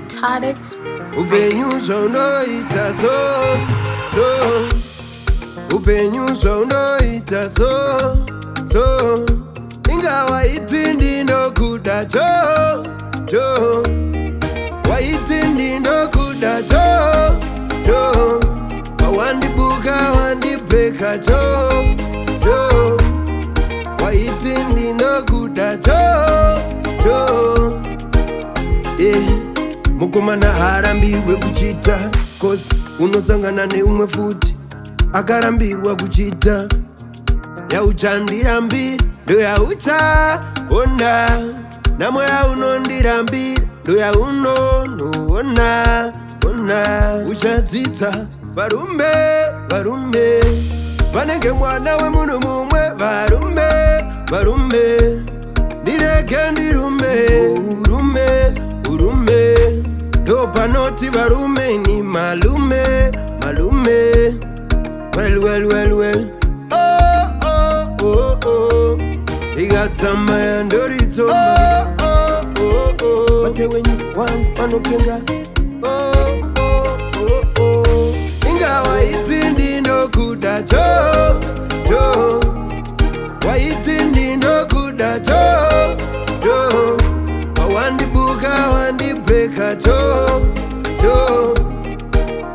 Toddix. Upenyusho unoita so Upenyusho unoita so Ingawa itindi no kuda cho Waitindi no kuda cho Wawandi buka wandi breka cho Waitindi no kuda cho Mukomana harambiwe kuchita Cause unosangana ne umwe futi Akarambirwa kuchita Ya uchandirambi Do ya ucha ona Namo ya unondirambi Do ya ona Uchadzita Varumbe Vanenge mwana we munu mumwe Varumbe Nireke ndirume Dopa noti varume ni malume Well Oh Igatama ya ndorito Mate wenyu wanopinga Ingawa itindi no kuda cho Waitindi no kuda cho Wandi buka wandi breka cho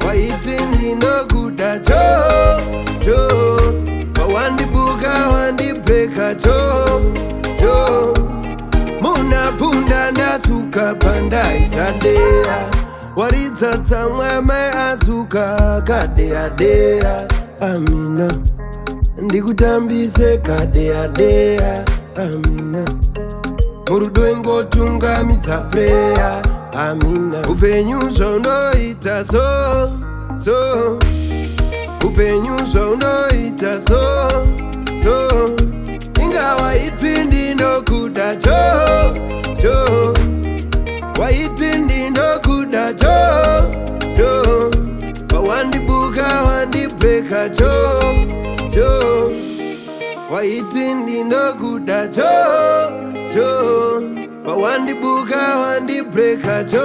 Waitindi no kuda cho Wandi buka wandi breka cho Muna punda nasuka panda isadea Waritata mweme asuka kadea Amina Ndikutambise kadea Amina Murudoengo tunga mitaprea Amina Upenyusho unoita so Upenyusho unoita so Ingawa itindi no kuda cho Waitindi no kuda cho Wawandi buka wandi breka cho Waitindi no kuda cho Wawandi buka wandi breka cho